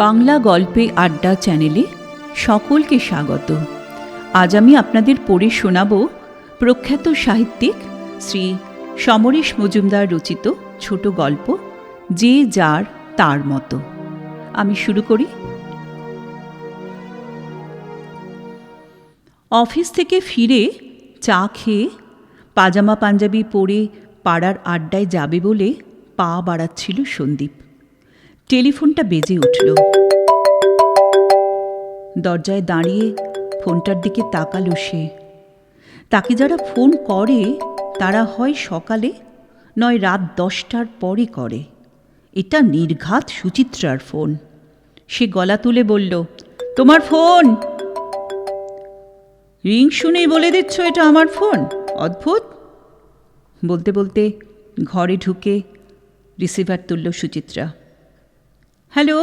বাংলা গল্পে আড্ডা চ্যানেলে সকলকে স্বাগত। আজ আমি আপনাদের পড়ে শোনাব প্রখ্যাত সাহিত্যিক শ্রী সমরেশ মজুমদার রচিত ছোট গল্প যে যার তার মতো। আমি শুরু করি। অফিস থেকে ফিরে চা খেয়ে পাজামা পাঞ্জাবি পরে পাড়ার আড্ডায় যাবে বলে পা বাড়াচ্ছিল সন্দীপ। টেলিফোনটা বেজে উঠল। দরজায় দাঁড়িয়ে ফোনটার দিকে তাকালো সে। তাকে যারা ফোন করে তারা হয় সকালে নয় রাত 10টার পরে করে। এটা নির্ঘাত সুচিত্রার ফোন। সে গলা তুলে বলল, তোমার ফোন। রিং শুনেই বলে দিচ্ছ এটা আমার ফোন? অদ্ভুত। বলতে বলতে ঘরে ঢুকে রিসিভার তুলল সুচিত্রা। হ্যালো।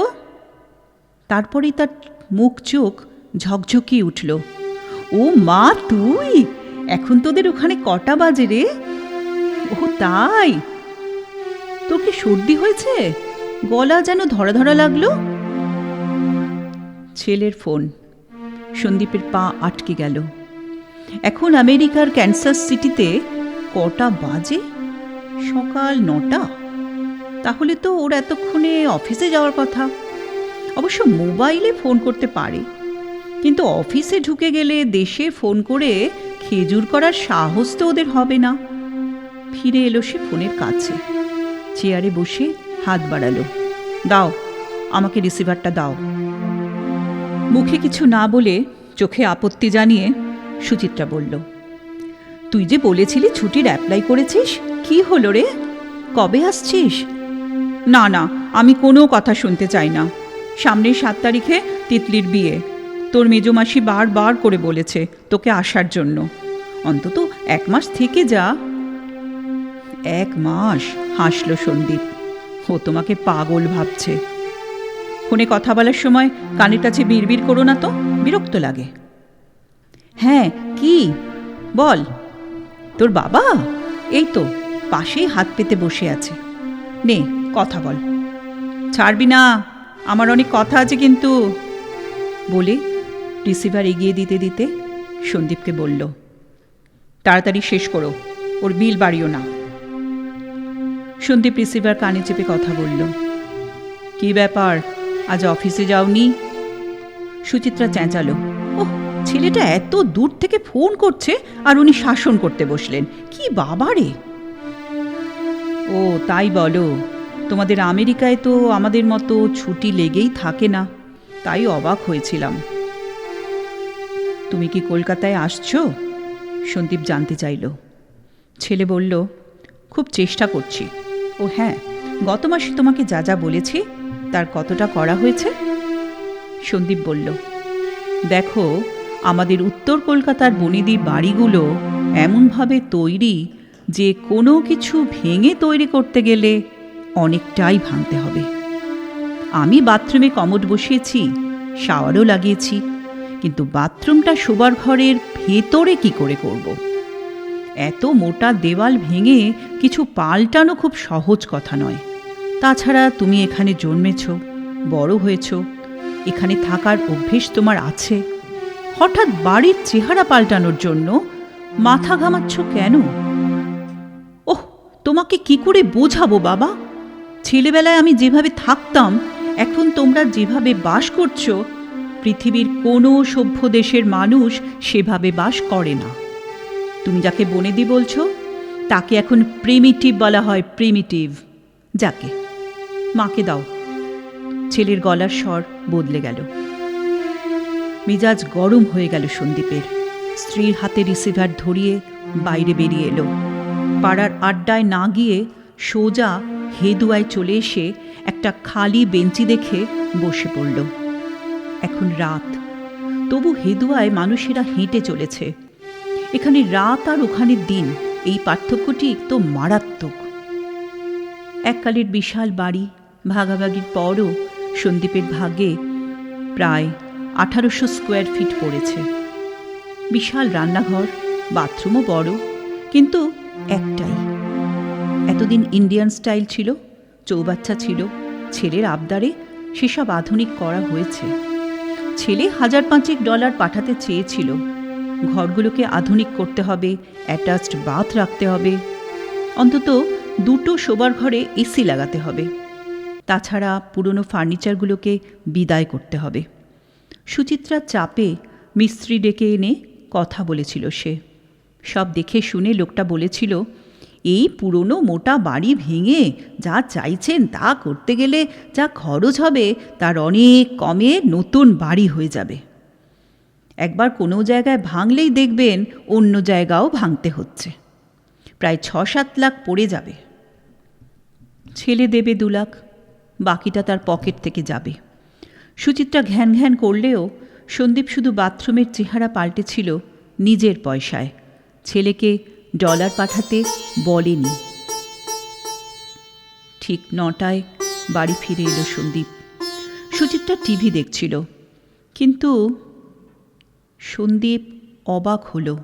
তারপরেই তার মুখ চোখ ঝকঝকিয়ে উঠল। ও মা, তুই? এখন তোদের ওখানে কটা বাজে রে? ও তাই? তোর কি সর্দি হয়েছে? গলা যেন ধরা ধরা লাগলো। ছেলের ফোন। সন্দীপের পা আটকে গেল। এখন আমেরিকার ক্যানসাস সিটিতে কটা বাজে? সকাল 9টা। তাহলে তো ওর এতক্ষণে অফিসে যাওয়ার কথা। অবশ্য মোবাইলে ফোন করতে পারে, কিন্তু অফিসে ঢুকে গেলে দেশে ফোন করে খেজুর করার সাহস তো ওদের হবে না। ফিরে এলো সে ফোনের কাছে, চেয়ারে বসে হাত বাড়ালো। দাও, আমাকে রিসিভারটা দাও। মুখে কিছু না বলে চোখে আপত্তি জানিয়ে সুচিত্রা বলল, তুই যে বলেছিলি ছুটির অ্যাপ্লাই করেছিস, কি হলো রে? কবে আসছিস? না না, আমি কোনো কথা শুনতে চাই না। সামনের 7 তারিখে তিতলির বিয়ে। তোর মেজমাসি বারবার করে বলেছে তোকে আসার জন্য। অন্তত 1 মাস থেকে যা। 1 মাস? হাসল সন্দীপ। ও তোমাকে পাগল ভাবছে। ফোনে কথা বলার সময় কানের কাছে বিড়বিড় করো না তো, বিরক্ত লাগে। হ্যাঁ, কি বল? তোর বাবা এই তো পাশেই হাত পেতে বসে আছে। নে কথা বল। ছাড়বি না, আমার অনেক কথা আছে কিন্তু। বলে রিসিভার এগিয়ে দিতে দিতে সন্দীপকে বলল, তাড়াতাড়ি শেষ করো, ওর বিল বাড়িও না। সন্দীপ রিসিভার কানে চেপে কথা বলল, কি ব্যাপার, আজ অফিসে যাওনি? সুচিত্রা চেঁচালো, ওহ, ছেলেটা এত দূর থেকে ফোন করছে আর উনি শাসন করতে বসলেন। কি বাবারে! ও তাই বলো? তোমাদের আমেরিকায় তো আমাদের মতো ছুটি লেগেই থাকে না, তাই অবাক হয়েছিলাম। তুমি কি কলকাতায় আসছো? সন্দীপ জানতে চাইল। ছেলে বলল, খুব চেষ্টা করছি। ও হ্যাঁ, গত মাসে তোমাকে যা যা বলেছি তার কতটা করা হয়েছে? সন্দীপ বলল, দেখো, আমাদের উত্তর কলকাতার বনেদি বাড়িগুলো এমনভাবে তৈরি যে কোনো কিছু ভেঙে তৈরি করতে গেলে অনেকটাই ভাঙতে হবে। আমি বাথরুমে কমোড বসিয়েছি, শাওয়ারও লাগিয়েছি, কিন্তু বাথরুমটা শোবার ঘরের ভেতরে কি করে করব? এত মোটা দেওয়াল ভেঙে কিছু পাল্টানো খুব সহজ কথা নয়। তাছাড়া তুমি এখানে জন্মেছ, বড় হয়েছ, এখানে থাকার অভ্যেস তোমার আছে। হঠাৎ বাড়ির চেহারা পাল্টানোর জন্য মাথা ঘামাচ্ছ কেন? ওহ, তোমাকে কি করে বোঝাবো বাবা? ছেলেবেলায় আমি যেভাবে থাকতাম, এখন তোমরা যেভাবে বাস করছো, পৃথিবীর কোনো সভ্য দেশের মানুষ সেভাবে বাস করে না। তুমি যাকে বনেদি বলছো তাকে এখন প্রিমিটিভ বলা হয়, প্রিমিটিভ। যাকে, মাকে দাও। ছেলের গলার স্বর বদলে গেল। মেজাজ গরম হয়ে গেল সন্দীপের। স্ত্রীর হাতে রিসিভার ধরিয়ে বাইরে বেরিয়ে এলো। পাড়ার আড্ডায় না গিয়ে সোজা হেদুয়ায় চলে এসে একটা খালি বেঞ্চি দেখে বসে পড়ল। এখন রাত, তবু হেদুয়ায় মানুষেরা হেঁটে চলেছে। এখানে রাত আর ওখানে দিন, এই পার্থক্যটি তো মারাত্মক। এককালের বিশাল বাড়ি ভাগাভাগির পরও সন্দীপের ভাগে প্রায় 1800 স্কোয়ার ফিট পড়েছে। বিশাল রান্নাঘর, বাথরুমও বড়, কিন্তু একটাই। এতদিন ইন্ডিয়ান স্টাইল ছিল, চৌবাচ্চা ছিল, ছেলের আবদারে সেসব আধুনিক করা হয়েছে। ছেলে $1,500 পাঠাতে চেয়েছিল। ঘরগুলোকে আধুনিক করতে হবে, অ্যাটাচড বাথ রাখতে হবে, অন্তত 2টো শোবার ঘরে এসি লাগাতে হবে। তাছাড়া পুরনো ফার্নিচারগুলোকে বিদায় করতে হবে। সুচিত্রার চাপে মিস্ত্রি ডেকে এনে কথা বলেছিল সে। সব দেখে শুনে লোকটা বলেছিল, এই পুরনো মোটা বাড়ি ভেঙে যা চাইছেন তা করতে গেলে যা খরচ হবে তার অনেক কমে নতুন বাড়ি হয়ে যাবে। একবার কোনো জায়গায় ভাঙলেই দেখবেন অন্য জায়গাও ভাঙতে হচ্ছে। প্রায় 6-7 লাখ পড়ে যাবে। ছেলে দেবে 2 লাখ, বাকিটা তার পকেট থেকে যাবে। সুচিত্রা ঘ্যান ঘ্যান করলেও সন্দীপ শুধু বাথরুমের চেহারা পাল্টেছিল নিজের পয়সায়। ছেলেকে ডলার পাঠাতে বলেনি। ঠিক 9টায় বাড়ি ফিরে এলো সন্দীপ। সুচিত্রা টিভি দেখছিল, কিন্তু সন্দীপ অবাক হলো।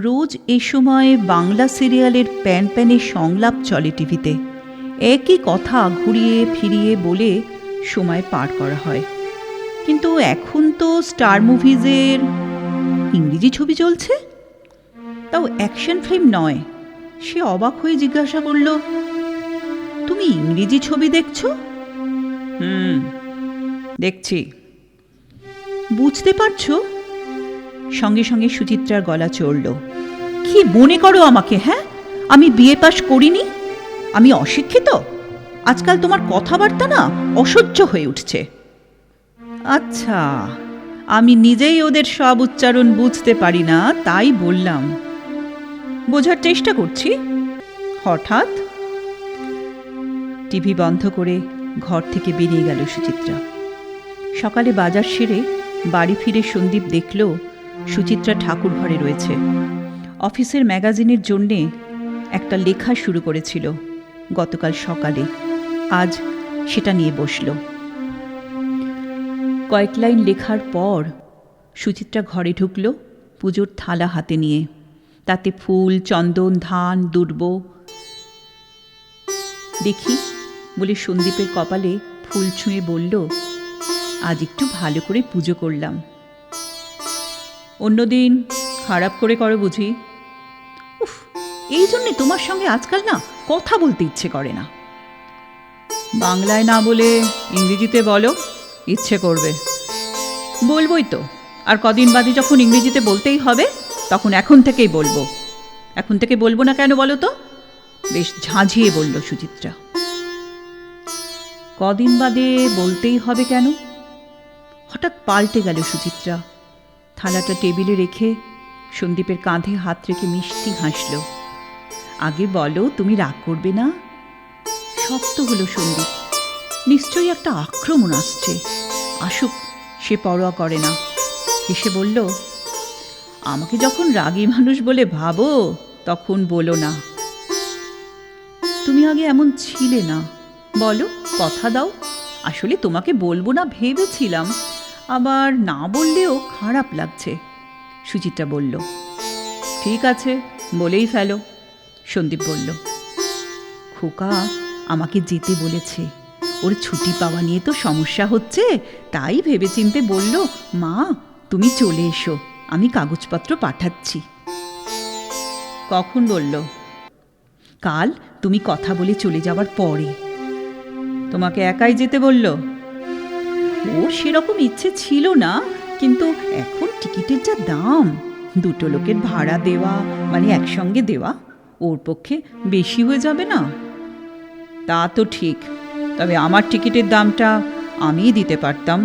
রোজ এ সময় বাংলা সিরিয়ালের প্যান প্যানে সংলাপ চলে টিভিতে। একই কথা ঘুরিয়ে ফিরিয়ে বলে সময় পার করা হয়। কিন্তু এখন তো স্টার মুভিজের ইংরেজি ছবি চলছে, তাও অ্যাকশন ফিল্ম নয়। সে অবাক হয়ে জিজ্ঞাসা করল, তুমি ইংরেজি ছবি দেখছো? দেখছি। বুঝতে পারছো? সঙ্গে সঙ্গে সুচিত্রার গলা চড়ল। কি মনে করো আমাকে? হ্যাঁ, আমি বিএ পাশ করিনি? আমি অশিক্ষিত? আজকাল তোমার কথাবার্তা না অসহ্য হয়ে উঠছে। আচ্ছা, আমি নিজেই ওদের সব উচ্চারণ বুঝতে পারি না, তাই বললাম। বোঝার চেষ্টা করছি। হঠাৎ টিভি বন্ধ করে ঘর থেকে বেরিয়ে গেল সুচিত্রা। সকালে বাজার সেরে বাড়ি ফিরে সন্দীপ দেখল সুচিত্রা ঠাকুর ঘরে রয়েছে। অফিসের ম্যাগাজিনের জন্যে একটা লেখা শুরু করেছিল গতকাল সকালে, আজ সেটা নিয়ে বসল। কয়েক লাইন লেখার পর সুচিত্রা ঘরে ঢুকল পুজোর থালা হাতে নিয়ে। তাতে ফুল, চন্দন, ধান, দুর্ব। দেখি বলে সন্দীপের কপালে ফুল ছুঁয়ে বলল, আজ একটু ভালো করে পুজো করলাম। অন্যদিন খারাপ করে করো বুঝি? উফ, এই জন্যে তোমার সঙ্গে আজকাল না কথা বলতে ইচ্ছে করে না। বাংলায় না বলে ইংরেজিতে বলো, ইচ্ছে করবে। বলবোই তো, আর কদিন বাদে যখন ইংরেজিতে বলতেই হবে তখন এখন থেকেই বলবো। এখন থেকে বলবো না কেন বলো তো? বেশ ঝাঁঝিয়ে বলল সুচিত্রা। কদিন বাদে বলতেই হবে কেন? হঠাৎ পাল্টে গেল সুচিত্রা। থালাটা টেবিলে রেখে সন্দীপের কাঁধে হাত রেখে মিষ্টি হাসল। আগে বলো, তুমি রাগ করবে না? শক্ত হলো সন্দীপ। নিশ্চয়ই একটা আক্রমণ আসছে, আসুক, সে পরোয়া করে না। হেসে বলল, আমাকে যখন রাগী মানুষ বলে ভাবো তখন বলো না। তুমি আগে এমন ছিলে না, বলো, কথা দাও। আসলে তোমাকে বলবো না ভেবেছিলাম, আবার না বললেও খারাপ লাগছে। সুচিত্রা বলল, ঠিক আছে, বলেই ফেলো। সন্দীপ বলল, খোকা আমাকে যেতে বলেছে, ওর ছুটি পাওয়া নিয়ে তো সমস্যা হচ্ছে, তাই ভেবেচিন্তে বলল, মা তুমি চলে এসো, আমি কাগজপত্র পাঠাচ্ছি। কখন বলল? কাল তুমি কথা বলে চলে যাওয়ার পরে। তোমাকে একাই যেতে বলল? ওর সেরকম ইচ্ছে ছিল না, কিন্তু এখন টিকিটের যা দাম, 2টো লোকের ভাড়া দেওয়া মানে একসঙ্গে দেওয়া, ওর পক্ষে বেশি হয়ে যাবে না? তা তো ঠিক, তবে আমার টিকিটের দামটা আমিই দিতে পারতাম।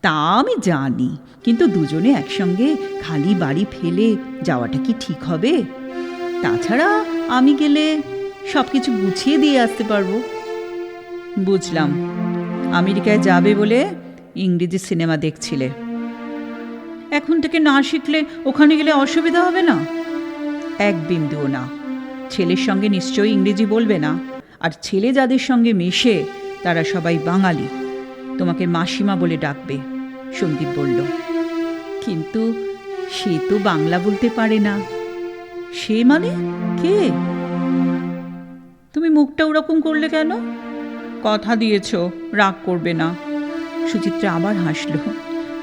তা আমি জানি, কিন্তু দুজনে একসঙ্গে খালি বাড়ি ফেলে যাওয়াটা কি ঠিক হবে? তাছাড়া আমি গেলে সব কিছু গুছিয়ে দিয়ে আসতে পারবো। বুঝলাম, আমেরিকায় যাবে বলে ইংরেজি সিনেমা দেখছিলে। এখন থেকে না শিখলে ওখানে গেলে অসুবিধা হবে না? এক বিন্দুও না। ছেলের সঙ্গে নিশ্চয়ই ইংরেজি বলবে না, আর ছেলে যাদের সঙ্গে মেশে তারা সবাই বাঙালি, তোমাকে মাসিমা বলে ডাকবে। সন্দীপ বলল, কিন্তু সে তো বাংলা বলতে পারে না। সে মানে কে? তুমি মুখটা ওরকম করলে কেন? কথা দিয়েছ রাগ করবে না। সুচিত্রা আবার হাসল।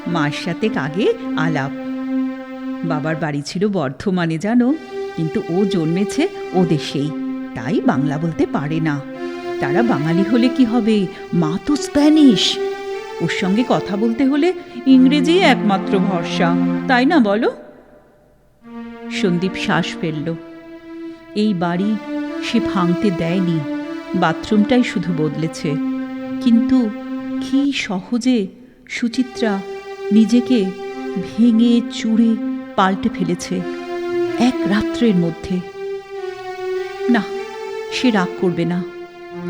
মার সাথে আগে আলাপ। বাবার বাড়ি ছিল বর্ধমানে জানো, কিন্তু ও জন্মেছে ও দেশেই, তাই বাংলা বলতে পারে না। তারা বাঙালি হলে কি হবে, মা তো স্প্যানিশ। ওর সঙ্গে কথা বলতে হলে ইংরেজি একমাত্র ভরসা, তাই না বলো? সন্দীপ শ্বাস ফেলল। এই বাড়ি সে ভাঙতে দেয়নি, বাথরুমটাই শুধু বদলেছে। কিন্তু কি সহজে সুচিত্রা নিজেকে ভেঙে চুরে পাল্টে ফেলেছে এক রাত্রের মধ্যে। না, সে রাগ করবে না,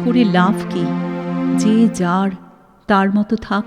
করে লাভ কি? যে যার তার মতো থাক।